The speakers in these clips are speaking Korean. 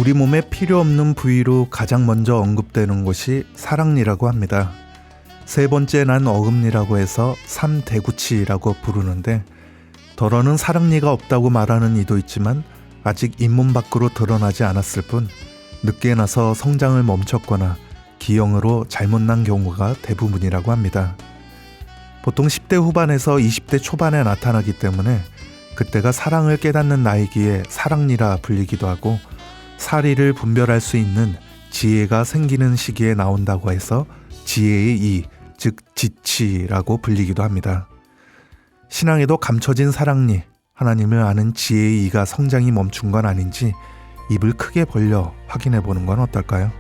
우리 몸에 필요 없는 부위로 가장 먼저 언급되는 곳이 사랑니라고 합니다. 세 번째 난 어금니라고 해서 삼대구치라고 부르는데, 덜어는 사랑니가 없다고 말하는 이도 있지만 아직 잇몸 밖으로 드러나지 않았을 뿐 늦게 나서 성장을 멈췄거나 기형으로 잘못 난 경우가 대부분이라고 합니다. 보통 10대 후반에서 20대 초반에 나타나기 때문에 그때가 사랑을 깨닫는 나이기에 사랑니라 불리기도 하고, 사리를 분별할 수 있는 지혜가 생기는 시기에 나온다고 해서 지혜의 이, 즉 지치라고 불리기도 합니다. 신앙에도 감춰진 사랑니, 하나님을 아는 지혜의 이가 성장이 멈춘 건 아닌지 입을 크게 벌려 확인해 보는 건 어떨까요?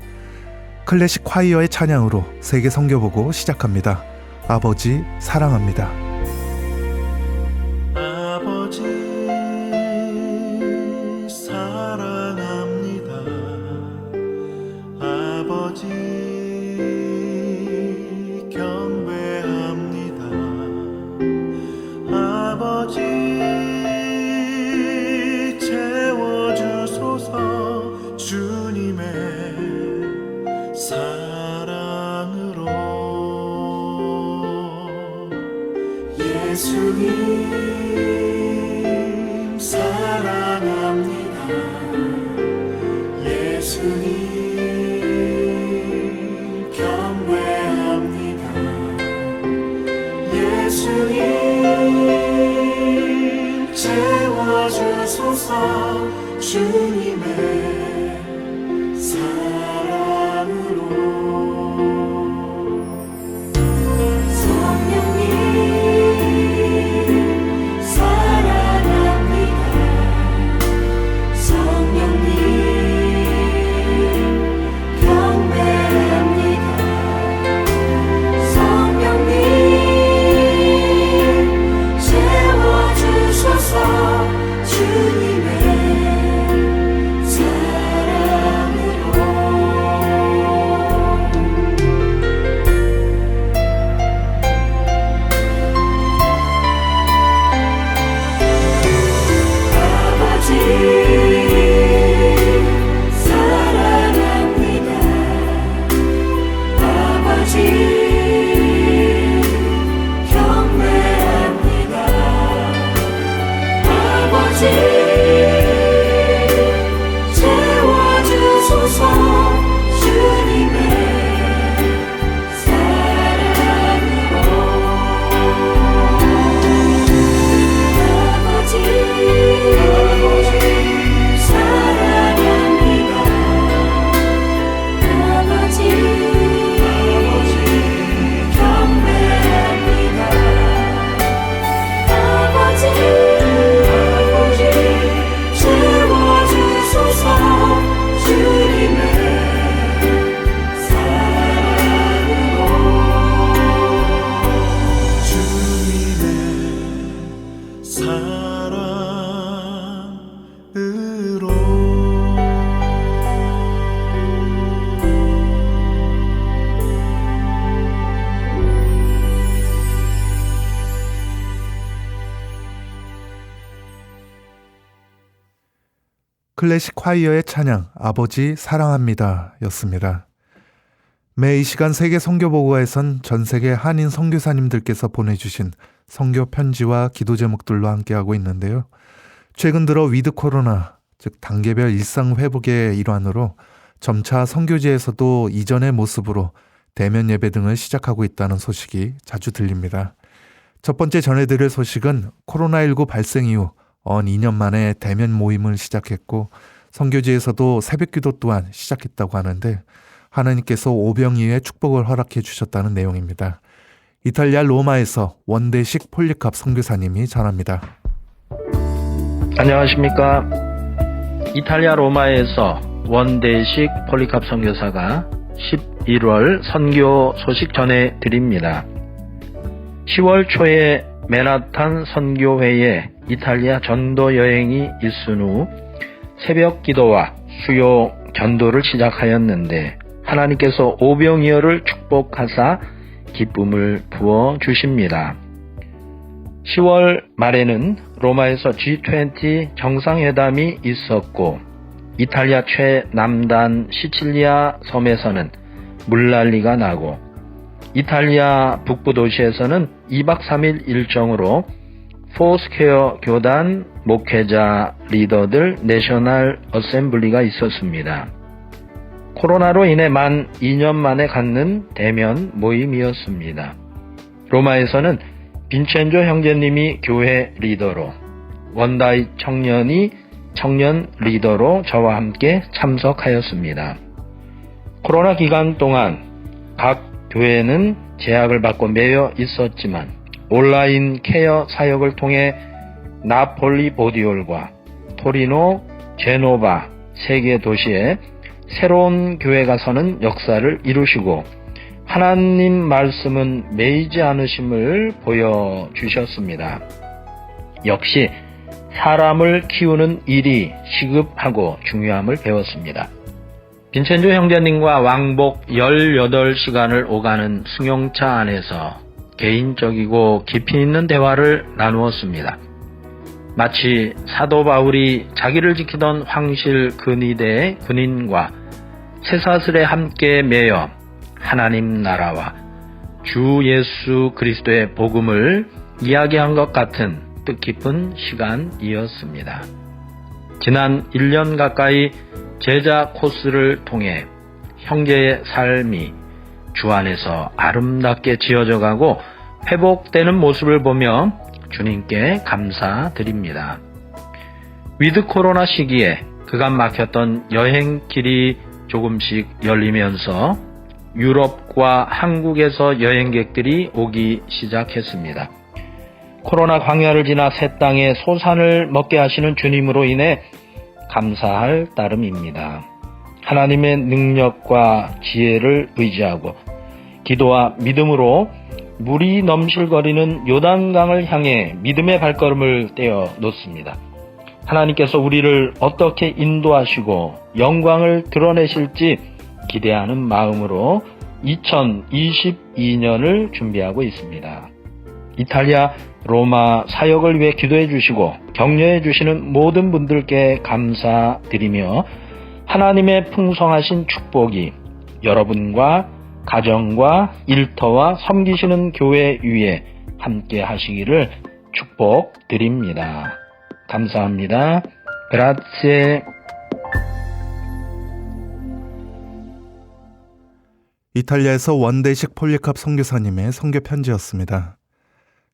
클래식 콰이어의 찬양으로 세계 성교보고 시작합니다. 아버지 사랑합니다. 아버지 사랑합니다. 아버지 경배합니다. 아버지 채워주소서 주님의 사랑으로. 예수님 사랑합니다. 예수님 경배합니다. 예수님 채워주소서 주님의 사랑으로. 클래식 콰이어의 찬양 아버지 사랑합니다 였습니다. 매 이 시간 세계 선교보고에선 전세계 한인 선교사님들께서 보내주신 선교 편지와 기도 제목들로 함께하고 있는데요. 최근 들어 위드 코로나, 즉 단계별 일상 회복의 일환으로 점차 선교지에서도 이전의 모습으로 대면 예배 등을 시작하고 있다는 소식이 자주 들립니다. 첫 번째 전해드릴 소식은 코로나19 발생 이후 언 2년 만에 대면 모임을 시작했고 선교지에서도 새벽기도 또한 시작했다고 하는데 하나님께서 오병이어의 축복을 허락해 주셨다는 내용입니다. 이탈리아 로마에서 원대식 폴리캅 선교사님이 전합니다. 안녕하십니까. 이탈리아 로마에서 원대식 폴리캅 선교사가 11월 선교 소식 전해드립니다. 10월 초에 맨하탄 선교회에 이탈리아 전도 여행이 있은 후 새벽 기도와 수요 전도를 시작하였는데 하나님께서 오병이어를 축복하사 기쁨을 부어 주십니다. 10월 말에는 로마에서 G20 정상회담이 있었고 이탈리아 최남단 시칠리아 섬에서는 물난리가 나고 이탈리아 북부 도시에서는 2박 3일 일정으로 포스퀘어 교단 목회자 리더들 내셔널 어셈블리가 있었습니다. 코로나로 인해 만 2년 만에 갖는 대면 모임이었습니다. 로마에서는 빈첸조 형제님이 교회 리더로, 원다이 청년이 청년 리더로 저와 함께 참석하였습니다. 코로나 기간 동안 각 교회는 제약을 받고 매여 있었지만 온라인 케어 사역을 통해 나폴리 보디올과 토리노, 제노바 세 개 도시에 새로운 교회가 서는 역사를 이루시고 하나님 말씀은 매이지 않으심을 보여주셨습니다. 역시 사람을 키우는 일이 시급하고 중요함을 배웠습니다. 빈첸조 형제님과 왕복 18시간을 오가는 승용차 안에서 개인적이고 깊이 있는 대화를 나누었습니다. 마치 사도 바울이 자기를 지키던 황실 근위대 군인과 쇠사슬에 함께 매여 하나님 나라와 주 예수 그리스도의 복음을 이야기한 것 같은 뜻깊은 시간이었습니다. 지난 1년 가까이 제자 코스를 통해 형제의 삶이 주 안에서 아름답게 지어져 가고 회복되는 모습을 보며 주님께 감사드립니다. 위드 코로나 시기에 그간 막혔던 여행길이 조금씩 열리면서 유럽과 한국에서 여행객들이 오기 시작했습니다. 코로나 광야를 지나 새 땅에 소산을 먹게 하시는 주님으로 인해 감사할 따름입니다. 하나님의 능력과 지혜를 의지하고 기도와 믿음으로 물이 넘실거리는 요단강을 향해 믿음의 발걸음을 떼어 놓습니다. 하나님께서 우리를 어떻게 인도하시고 영광을 드러내실지 기대하는 마음으로 2022년을 준비하고 있습니다. 이탈리아 로마 사역을 위해 기도해 주시고 격려해 주시는 모든 분들께 감사드리며 하나님의 풍성하신 축복이 여러분과 가정과 일터와 섬기시는 교회 위에 함께 하시기를 축복드립니다. 감사합니다. 그라zie. 이탈리아에서 원대식 폴리캅 선교사님의 선교 편지였습니다.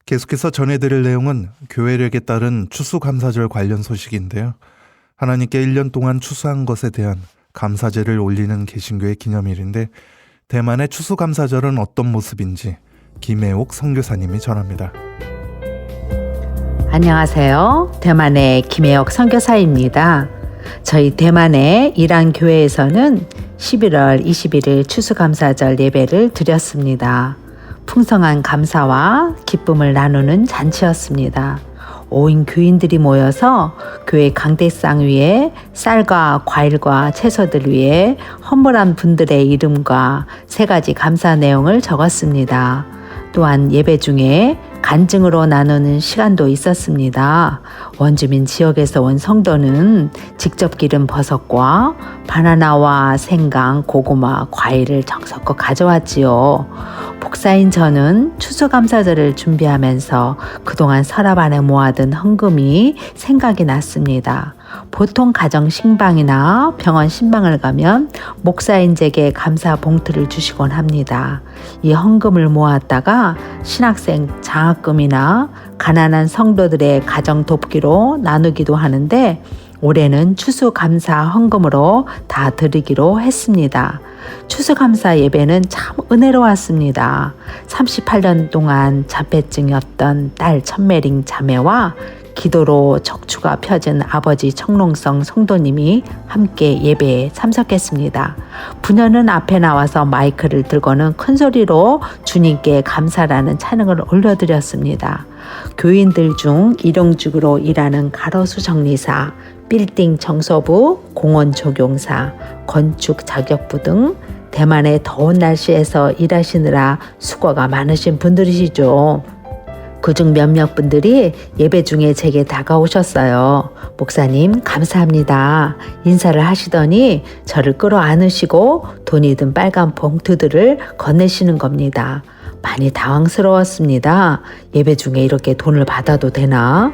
계속해서 전해드릴 내용은 교회력에 따른 추수감사절 관련 소식인데요. 하나님께 1년 동안 추수한 것에 대한 감사제를 올리는 개신교의 기념일인데 대만의 추수감사절은 어떤 모습인지 김혜옥 선교사님이 전합니다. 안녕하세요. 대만의 김혜옥 선교사입니다. 저희 대만의 이란 교회에서는 11월 21일 추수감사절 예배를 드렸습니다. 풍성한 감사와 기쁨을 나누는 잔치였습니다. 5인 교인들이 모여서 교회 강대상 위에 쌀과 과일과 채소들 위에 헌물한 분들의 이름과 3가지 감사 내용을 적었습니다. 또한 예배 중에 간증으로 나누는 시간도 있었습니다. 원주민 지역에서 온 성도는 직접 기른 버섯과 바나나와 생강, 고구마, 과일을 정성껏 가져왔지요. 목사인 저는 추수감사절을 준비하면서 그동안 서랍 안에 모아둔 헌금이 생각이 났습니다. 보통 가정 신방이나 병원 신방을 가면 목사인 제게 감사 봉투를 주시곤 합니다. 이 헌금을 모았다가 신학생 장학금이나 가난한 성도들의 가정 돕기로 나누기도 하는데 올해는 추수감사 헌금으로 다 드리기로 했습니다. 추수감사 예배는 참 은혜로웠습니다. 38년 동안 자폐증이었던 딸 천매링 자매와 기도로 척추가 펴진 아버지 청롱성 성도님이 함께 예배에 참석했습니다. 부녀는 앞에 나와서 마이크를 들고는 큰 소리로 주님께 감사라는 찬양을 올려드렸습니다. 교인들 중 일용직으로 일하는 가로수 정리사, 빌딩 청소부, 공원 조경사, 건축 자격부 등 대만의 더운 날씨에서 일하시느라 수고가 많으신 분들이시죠. 그중 몇몇 분들이 예배 중에 제게 다가오셨어요. 목사님, 감사합니다. 인사를 하시더니 저를 끌어안으시고 돈이 든 빨간 봉투들을 건네시는 겁니다. 많이 당황스러웠습니다. 예배 중에 이렇게 돈을 받아도 되나?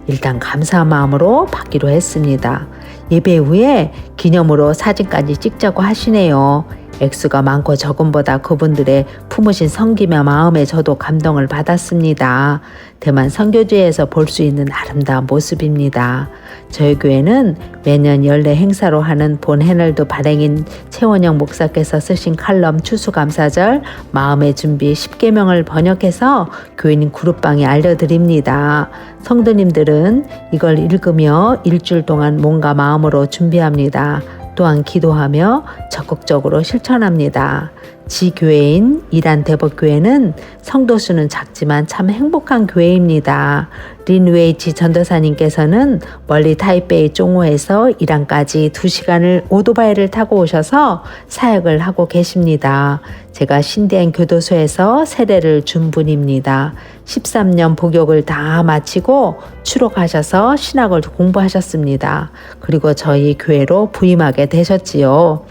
일단 감사한 마음으로 받기로 했습니다. 예배 후에 기념으로 사진까지 찍자고 하시네요. 액수가 많고 적음보다 그분들의 품으신 섬김의 마음에 저도 감동을 받았습니다. 대만 선교지에서 볼 수 있는 아름다운 모습입니다. 저희 교회는 매년 연례 행사로 하는 본 해널드 발행인 최원영 목사께서 쓰신 칼럼 추수감사절 마음의 준비 10계명을 번역해서 교인 그룹방에 알려드립니다. 성도님들은 이걸 읽으며 일주일 동안 몸과 마음으로 준비합니다. 또한 기도하며 적극적으로 실천합니다. 지교회인 이란 대법교회는 성도 수는 작지만 참 행복한 교회입니다. 린웨이치 전도사님께서는 멀리 타이베이 종호에서 이란까지 2시간을 오토바이를 타고 오셔서 사역을 하고 계십니다. 제가 신대한 교도소에서 세례를 준 분입니다. 13년 복역을 다 마치고 추록하셔서 신학을 공부하셨습니다. 그리고 저희 교회로 부임하게 되셨지요.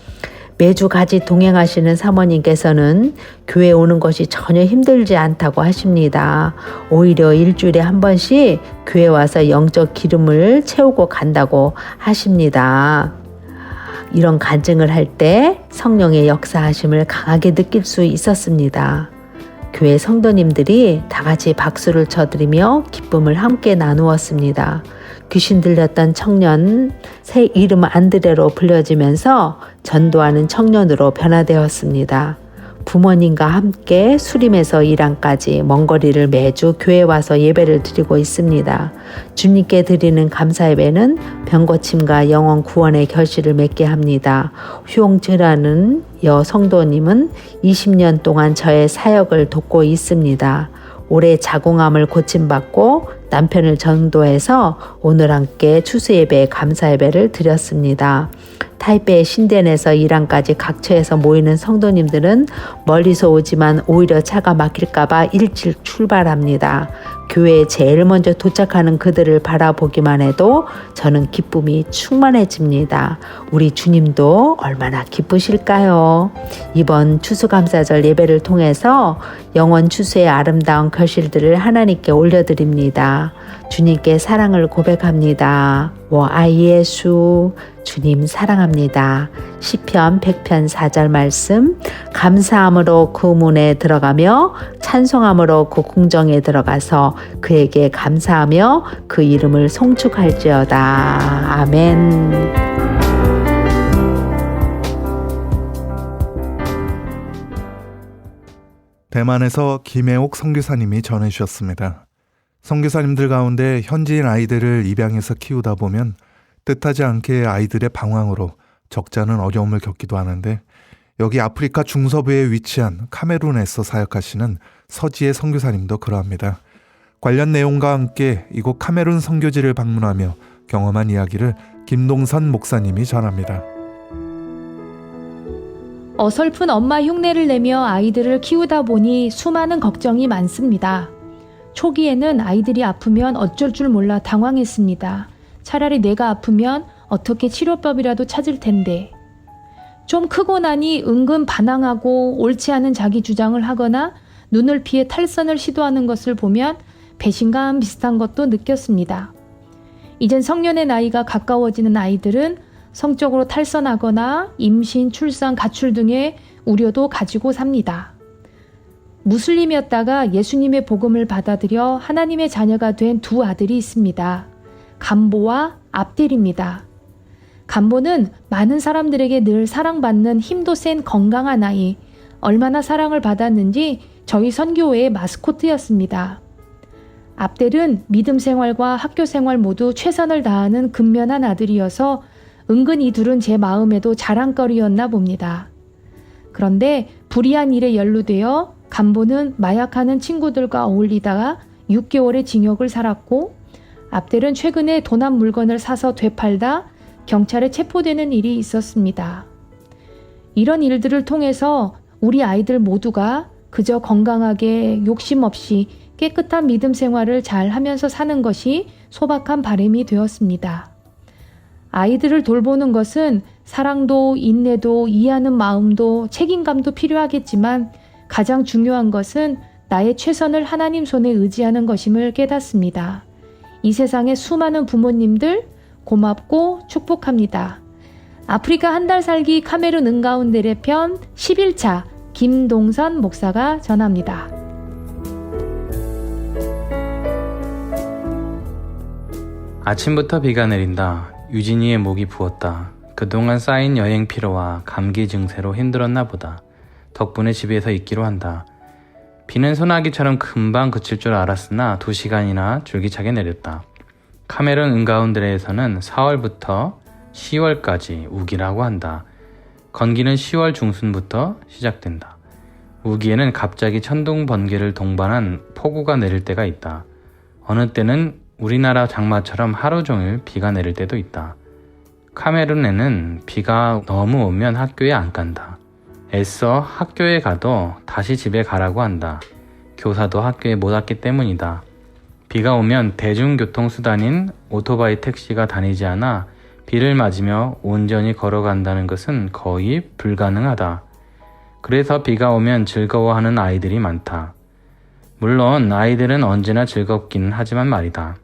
매주 같이 동행하시는 사모님께서는 교회 오는 것이 전혀 힘들지 않다고 하십니다. 오히려 일주일에 한 번씩 교회 와서 영적 기름을 채우고 간다고 하십니다. 이런 간증을 할 때 성령의 역사하심을 강하게 느낄 수 있었습니다. 교회 성도님들이 다 같이 박수를 쳐드리며 기쁨을 함께 나누었습니다. 귀신 들렸던 청년 새 이름 안드레로 불려지면서 전도하는 청년으로 변화되었습니다. 부모님과 함께 수림에서 이란까지 먼 거리를 매주 교회 와서 예배를 드리고 있습니다. 주님께 드리는 감사 예배는 병고침과 영혼 구원의 결실을 맺게 합니다. 휴용즈라는 여성도님은 20년 동안 저의 사역을 돕고 있습니다. 올해 자궁암을 고침받고 남편을 전도해서 오늘 함께 추수예배 감사예배를 드렸습니다. 타이베이 신殿에서 이란까지 각처에서 모이는 성도님들은 멀리서 오지만 오히려 차가 막힐까봐 일찍 출발합니다. 교회에 제일 먼저 도착하는 그들을 바라보기만 해도 저는 기쁨이 충만해집니다. 우리 주님도 얼마나 기쁘실까요? 이번 추수감사절 예배를 통해서 영원 추수의 아름다운 결실들을 하나님께 올려드립니다. 주님께 사랑을 고백합니다. 예수 주님 사랑합니다. 시편 100편 4절 말씀 감사함으로 그 문에 들어가며 찬송함으로 그 궁정에 들어가서 그에게 감사하며 그 이름을 송축할지어다. 아멘. 대만에서 김혜옥 선교사님이 전해주셨습니다. 선교사님들 가운데 현지인 아이들을 입양해서 키우다 보면 뜻하지 않게 아이들의 방황으로 적잖은 어려움을 겪기도 하는데 여기 아프리카 중서부에 위치한 카메룬에서 사역하시는 서지혜 선교사님도 그러합니다. 관련 내용과 함께 이곳 카메룬 선교지를 방문하며 경험한 이야기를 김동선 목사님이 전합니다. 어설픈 엄마 흉내를 내며 아이들을 키우다 보니 수많은 걱정이 많습니다. 초기에는 아이들이 아프면 어쩔 줄 몰라 당황했습니다. 차라리 내가 아프면 어떻게 치료법이라도 찾을 텐데. 좀 크고 나니 은근 반항하고 옳지 않은 자기 주장을 하거나 눈을 피해 탈선을 시도하는 것을 보면 배신감 비슷한 것도 느꼈습니다. 이젠 성년의 나이가 가까워지는 아이들은 성적으로 탈선하거나 임신, 출산, 가출 등의 우려도 가지고 삽니다. 무슬림이었다가 예수님의 복음을 받아들여 하나님의 자녀가 된 두 아들이 있습니다. 감보와 압델입니다. 감보는 많은 사람들에게 늘 사랑받는 힘도 센 건강한 아이, 얼마나 사랑을 받았는지 저희 선교회의 마스코트였습니다. 압델은 믿음 생활과 학교 생활 모두 최선을 다하는 근면한 아들이어서 은근 이 둘은 제 마음에도 자랑거리였나 봅니다. 그런데 불의한 일에 연루되어 감보는 마약하는 친구들과 어울리다가 6개월의 징역을 살았고 압델은 최근에 도난 물건을 사서 되팔다 경찰에 체포되는 일이 있었습니다. 이런 일들을 통해서 우리 아이들 모두가 그저 건강하게 욕심 없이 깨끗한 믿음 생활을 잘 하면서 사는 것이 소박한 바람이 되었습니다. 아이들을 돌보는 것은 사랑도 인내도 이해하는 마음도 책임감도 필요하겠지만 가장 중요한 것은 나의 최선을 하나님 손에 의지하는 것임을 깨닫습니다. 이 세상의 수많은 부모님들 고맙고 축복합니다. 아프리카 한 달 살기 카메룬 은가운데레 편 11차 김동선 목사가 전합니다. 아침부터 비가 내린다. 유진이의 목이 부었다. 그동안 쌓인 여행 피로와 감기 증세로 힘들었나 보다. 덕분에 집에서 있기로 한다. 비는 소나기처럼 금방 그칠 줄 알았으나 2시간이나 줄기차게 내렸다. 카메룬 은가운데레에서는 4월부터 10월까지 우기라고 한다. 건기는 10월 중순부터 시작된다. 우기에는 갑자기 천둥 번개를 동반한 폭우가 내릴 때가 있다. 어느 때는 우리나라 장마처럼 하루 종일 비가 내릴 때도 있다. 카메룬에는 비가 너무 오면 학교에 안 간다. 애써 학교에 가도 다시 집에 가라고 한다. 교사도 학교에 못 왔기 때문이다. 비가 오면 대중교통수단인 오토바이 택시가 다니지 않아 비를 맞으며 온전히 걸어간다는 것은 거의 불가능하다. 그래서 비가 오면 즐거워하는 아이들이 많다. 물론 아이들은 언제나 즐겁긴 하지만 말이다.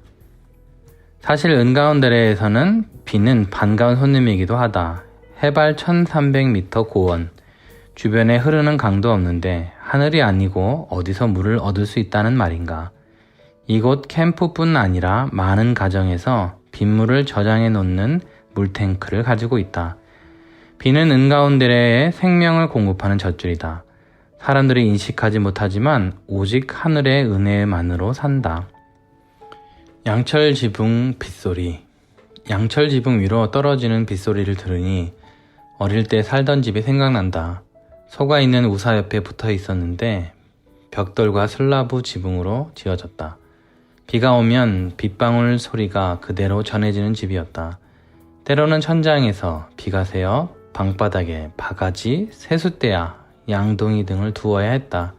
사실 은가운데레에서는 비는 반가운 손님이기도 하다. 해발 1300m 고원, 주변에 흐르는 강도 없는데 하늘이 아니고 어디서 물을 얻을 수 있다는 말인가. 이곳 캠프뿐 아니라 많은 가정에서 빗물을 저장해 놓는 물탱크를 가지고 있다. 비는 은가운데레에 생명을 공급하는 젖줄이다. 사람들이 인식하지 못하지만 오직 하늘의 은혜만으로 산다. 양철 지붕 빗소리. 양철 지붕 위로 떨어지는 빗소리를 들으니 어릴 때 살던 집이 생각난다. 소가 있는 우사 옆에 붙어 있었는데 벽돌과 슬라브 지붕으로 지어졌다. 비가 오면 빗방울 소리가 그대로 전해지는 집이었다. 때로는 천장에서 비가 새어 방바닥에 바가지, 세숫대야, 양동이 등을 두어야 했다.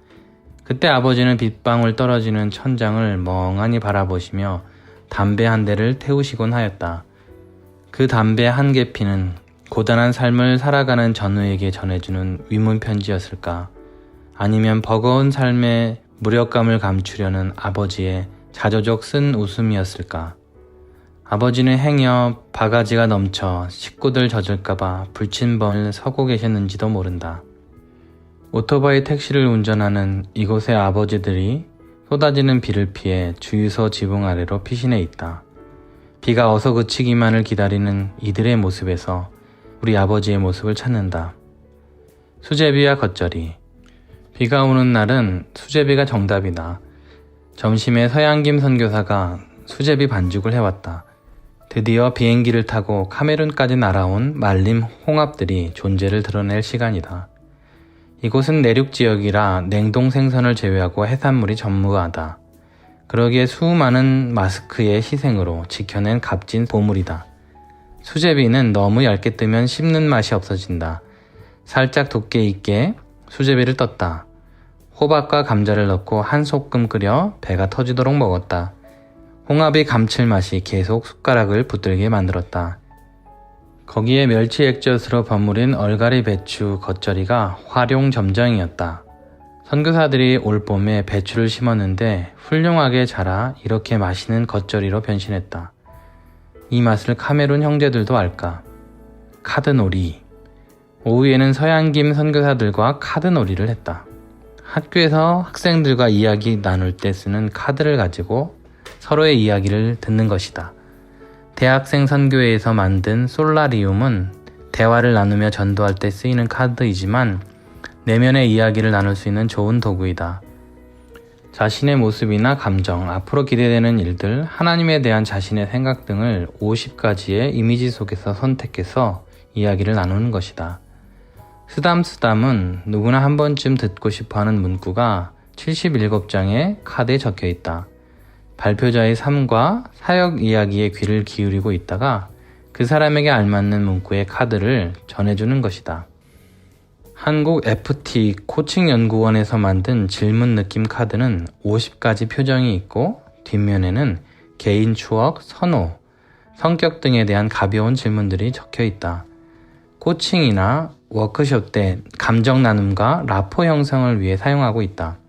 그때 아버지는 빗방울 떨어지는 천장을 멍하니 바라보시며 담배 한 대를 태우시곤 하였다. 그 담배 한 개 피는 고단한 삶을 살아가는 전우에게 전해주는 위문 편지였을까? 아니면 버거운 삶의 무력감을 감추려는 아버지의 자조적 쓴 웃음이었을까? 아버지는 행여 바가지가 넘쳐 식구들 젖을까봐 불침번을 서고 계셨는지도 모른다. 오토바이 택시를 운전하는 이곳의 아버지들이 쏟아지는 비를 피해 주유소 지붕 아래로 피신해 있다. 비가 어서 그치기만을 기다리는 이들의 모습에서 우리 아버지의 모습을 찾는다. 수제비와 겉절이. 비가 오는 날은 수제비가 정답이다. 점심에 서양김 선교사가 수제비 반죽을 해왔다. 드디어 비행기를 타고 카메룬까지 날아온 말림 홍합들이 존재를 드러낼 시간이다. 이곳은 내륙 지역이라 냉동 생선을 제외하고 해산물이 전무하다. 그러기에 수많은 마스크의 희생으로 지켜낸 값진 보물이다. 수제비는 너무 얇게 뜨면 씹는 맛이 없어진다. 살짝 두께 있게 수제비를 떴다. 호박과 감자를 넣고 한 소끔 끓여 배가 터지도록 먹었다. 홍합의 감칠맛이 계속 숟가락을 붙들게 만들었다. 거기에 멸치 액젓으로 버무린 얼갈이 배추 겉절이가 활용점정이었다. 선교사들이 올봄에 배추를 심었는데 훌륭하게 자라 이렇게 맛있는 겉절이로 변신했다. 이 맛을 카메룬 형제들도 알까? 카드놀이. 오후에는 서양김 선교사들과 카드놀이를 했다. 학교에서 학생들과 이야기 나눌 때 쓰는 카드를 가지고 서로의 이야기를 듣는 것이다. 대학생 선교회에서 만든 솔라리움은 대화를 나누며 전도할 때 쓰이는 카드이지만 내면의 이야기를 나눌 수 있는 좋은 도구이다. 자신의 모습이나 감정, 앞으로 기대되는 일들, 하나님에 대한 자신의 생각 등을 50가지의 이미지 속에서 선택해서 이야기를 나누는 것이다. 쓰담쓰담은 누구나 한 번쯤 듣고 싶어하는 문구가 77장의 카드에 적혀 있다. 발표자의 삶과 사역 이야기에 귀를 기울이고 있다가 그 사람에게 알맞는 문구의 카드를 전해주는 것이다. 한국 FT 코칭연구원에서 만든 질문 느낌 카드는 50가지 표정이 있고 뒷면에는 개인 추억, 선호, 성격 등에 대한 가벼운 질문들이 적혀 있다. 코칭이나 워크숍 때 감정 나눔과 라포 형성을 위해 사용하고 있다.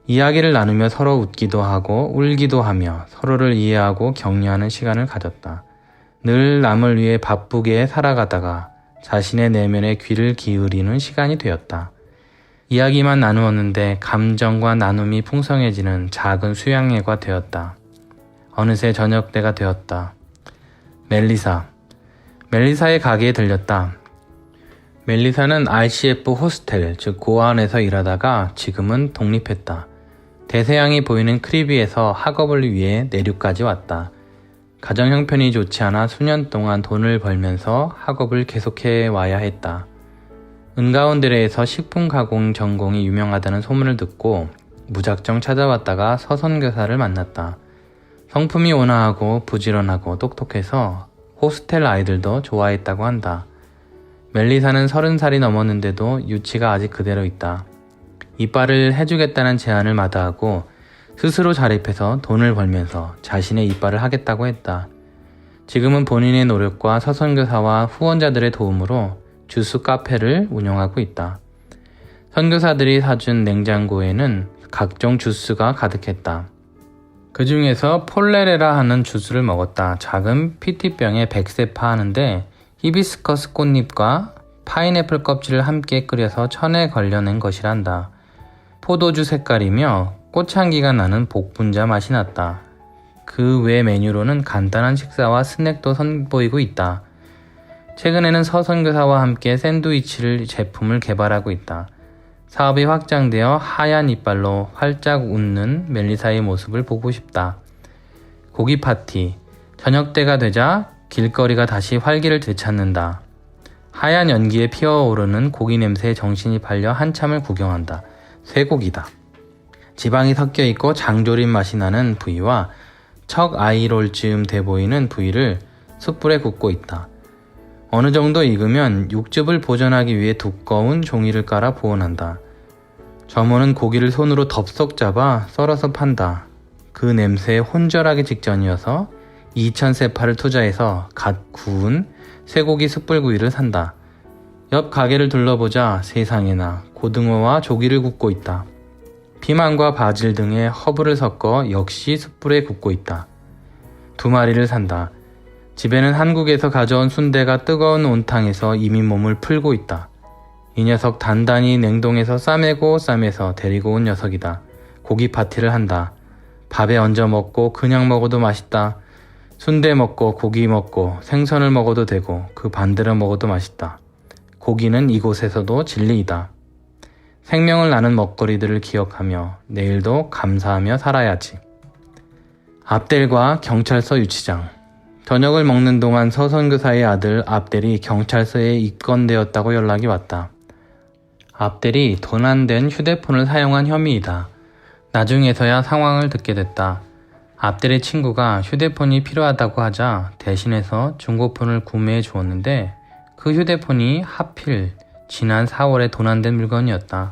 이야기를 나누며 서로 웃기도 하고 울기도 하며 서로를 이해하고 격려하는 시간을 가졌다. 늘 남을 위해 바쁘게 살아가다가 자신의 내면에 귀를 기울이는 시간이 되었다. 이야기만 나누었는데 감정과 나눔이 풍성해지는 작은 수양회가 되었다. 어느새 저녁 때가 되었다. 멜리사의 가게에 들렸다. 멜리사는 RCF 호스텔, 즉 고아원에서 일하다가 지금은 독립했다. 대서양이 보이는 크리비에서 학업을 위해 내륙까지 왔다. 가정 형편이 좋지 않아 수년 동안 돈을 벌면서 학업을 계속해 와야 했다. 은가운데레에서 식품 가공 전공이 유명하다는 소문을 듣고 무작정 찾아왔다가 서선교사를 만났다. 성품이 온화하고 부지런하고 똑똑해서 호스텔 아이들도 좋아했다고 한다. 멜리사는 30살이 넘었는데도 유치가 아직 그대로 있다. 이빨을 해주겠다는 제안을 마다하고 스스로 자립해서 돈을 벌면서 자신의 이빨을 하겠다고 했다. 지금은 본인의 노력과 서선교사와 후원자들의 도움으로 주스 카페를 운영하고 있다. 선교사들이 사준 냉장고에는 각종 주스가 가득했다. 그 중에서 폴레레라 하는 주스를 먹었다. 작은 피티병에 백세파 하는데 히비스커스 꽃잎과 파인애플 껍질을 함께 끓여서 천에 걸려낸 것이란다. 포도주 색깔이며 꽃향기가 나는 복분자 맛이 났다. 그 외 메뉴로는 간단한 식사와 스낵도 선보이고 있다. 최근에는 서선교사와 함께 샌드위치를 제품을 개발하고 있다. 사업이 확장되어 하얀 이빨로 활짝 웃는 멜리사의 모습을 보고 싶다. 고기 파티. 저녁 때가 되자 길거리가 다시 활기를 되찾는다. 하얀 연기에 피어오르는 고기 냄새에 정신이 팔려 한참을 구경한다. 쇠고기다. 지방이 섞여 있고 장조림 맛이 나는 부위와 척 아이롤쯤 돼 보이는 부위를 숯불에 굽고 있다. 어느 정도 익으면 육즙을 보존하기 위해 두꺼운 종이를 깔아 보온한다. 점원은 고기를 손으로 덥석 잡아 썰어서 판다. 그 냄새에 혼절하기 직전이어서 2,000세파를 투자해서 갓 구운 쇠고기 숯불구이를 산다. 옆 가게를 둘러보자 세상에나 고등어와 조기를 굽고 있다. 피망과 바질 등의 허브를 섞어 역시 숯불에 굽고 있다. 2마리를 산다. 집에는 한국에서 가져온 순대가 뜨거운 온탕에서 이미 몸을 풀고 있다. 이 녀석 단단히 냉동에서 싸매서 데리고 온 녀석이다. 고기 파티를 한다. 밥에 얹어 먹고 그냥 먹어도 맛있다. 순대 먹고 고기 먹고 생선을 먹어도 되고 그 반대로 먹어도 맛있다. 고기는 이곳에서도 진리이다. 생명을 나는 먹거리들을 기억하며 내일도 감사하며 살아야지. 압델과 경찰서 유치장. 저녁을 먹는 동안 서선교사의 아들 압델이 경찰서에 입건되었다고 연락이 왔다. 압델이 도난된 휴대폰을 사용한 혐의이다. 나중에서야 상황을 듣게 됐다. 압델의 친구가 휴대폰이 필요하다고 하자 대신해서 중고폰을 구매해 주었는데 그 휴대폰이 하필 지난 4월에 도난된 물건이었다.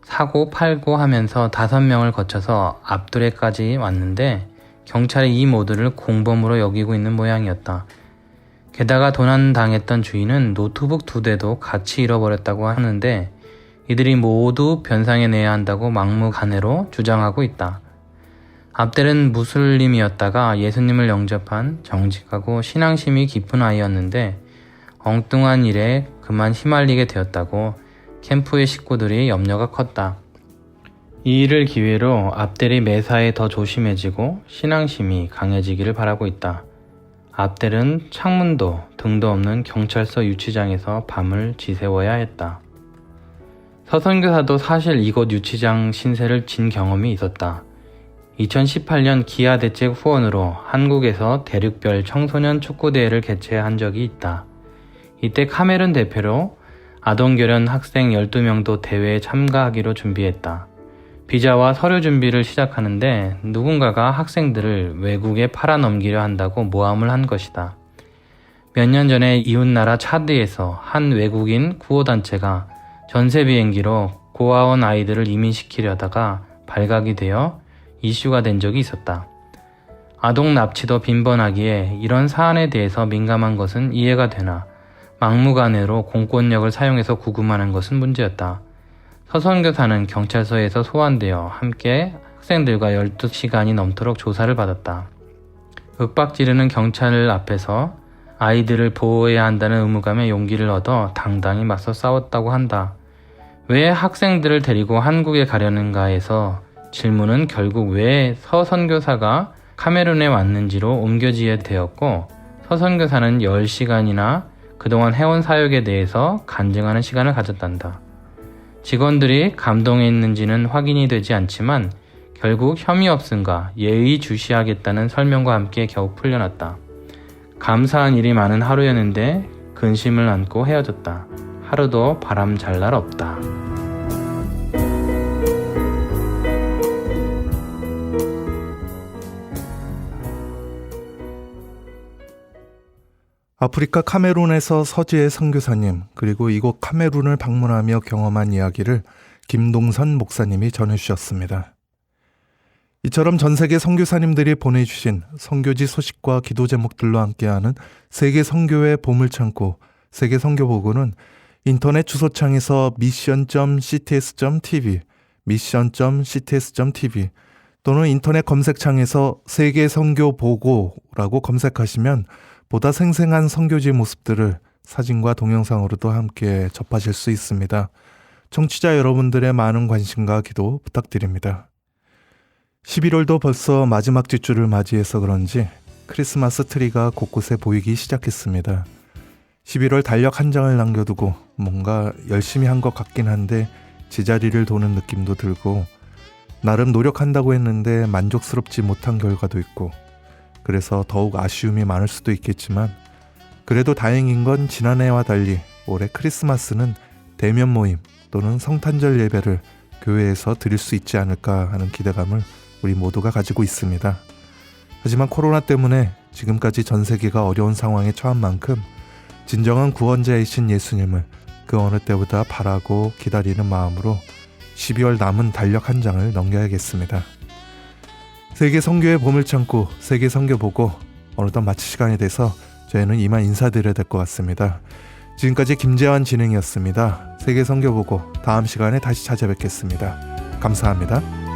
사고 팔고 하면서 5명을 거쳐서 압두레까지 왔는데 경찰이 이 모두를 공범으로 여기고 있는 모양이었다. 게다가 도난당했던 주인은 노트북 2대도 같이 잃어버렸다고 하는데 이들이 모두 변상해 내야 한다고 막무가내로 주장하고 있다. 압델은 무슬림이었다가 예수님을 영접한 정직하고 신앙심이 깊은 아이였는데 엉뚱한 일에 그만 휘말리게 되었다고 캠프의 식구들이 염려가 컸다. 이 일을 기회로 압델이 매사에 더 조심해지고 신앙심이 강해지기를 바라고 있다. 압델은 창문도 등도 없는 경찰서 유치장에서 밤을 지새워야 했다. 서선교사도 사실 이곳 유치장 신세를 진 경험이 있었다. 2018년 기아 대책 후원으로 한국에서 대륙별 청소년 축구대회를 개최한 적이 있다. 이때 카메룬 대표로 아동결연 학생 12명도 대회에 참가하기로 준비했다. 비자와 서류 준비를 시작하는데 누군가가 학생들을 외국에 팔아넘기려 한다고 모함을 한 것이다. 몇 년 전에 이웃나라 차드에서 한 외국인 구호단체가 전세 비행기로 고아원 아이들을 이민시키려다가 발각이 되어 이슈가 된 적이 있었다. 아동 납치도 빈번하기에 이런 사안에 대해서 민감한 것은 이해가 되나 막무가내로 공권력을 사용해서 구금하는 것은 문제였다. 서선교사는 경찰서에서 소환되어 함께 학생들과 12시간이 넘도록 조사를 받았다. 윽박지르는 경찰 앞에서 아이들을 보호해야 한다는 의무감에 용기를 얻어 당당히 맞서 싸웠다고 한다. 왜 학생들을 데리고 한국에 가려는가에서 질문은 결국 왜 서선교사가 카메룬에 왔는지로 옮겨지게 되었고, 서선교사는 10시간이나 그동안 해온 사역에 대해서 간증하는 시간을 가졌단다. 직원들이 감동했는지는 확인이 되지 않지만 결국 혐의 없음과 예의주시하겠다는 설명과 함께 겨우 풀려났다. 감사한 일이 많은 하루였는데 근심을 안고 헤어졌다. 하루도 바람 잘 날 없다. 아프리카 카메룬에서 서지혜 선교사님, 그리고 이곳 카메룬을 방문하며 경험한 이야기를 김동선 목사님이 전해주셨습니다. 이처럼 전 세계 선교사님들이 보내주신 선교지 소식과 기도 제목들로 함께하는 세계 선교의 보물창고 세계 선교보고는 인터넷 주소창에서 mission.cts.tv, mission.cts.tv 또는 인터넷 검색창에서 세계 선교보고라고 검색하시면 보다 생생한 선교지 모습들을 사진과 동영상으로도 함께 접하실 수 있습니다. 청취자 여러분들의 많은 관심과 기도 부탁드립니다. 11월도 벌써 마지막 뒷줄을 맞이해서 그런지 크리스마스 트리가 곳곳에 보이기 시작했습니다. 11월 달력 한 장을 남겨두고 뭔가 열심히 한 것 같긴 한데 제자리를 도는 느낌도 들고, 나름 노력한다고 했는데 만족스럽지 못한 결과도 있고, 그래서 더욱 아쉬움이 많을 수도 있겠지만, 그래도 다행인 건 지난해와 달리 올해 크리스마스는 대면 모임 또는 성탄절 예배를 교회에서 드릴 수 있지 않을까 하는 기대감을 우리 모두가 가지고 있습니다. 하지만 코로나 때문에 지금까지 전 세계가 어려운 상황에 처한 만큼 진정한 구원자이신 예수님을 그 어느 때보다 바라고 기다리는 마음으로 12월 남은 달력 한 장을 넘겨야겠습니다. 세계 선교의 보물창고 세계 선교보고 어느덧 마칠 시간이 돼서 저희는 이만 인사드려야 될 것 같습니다. 지금까지 김재환 진행이었습니다. 세계 선교보고 다음 시간에 다시 찾아뵙겠습니다. 감사합니다.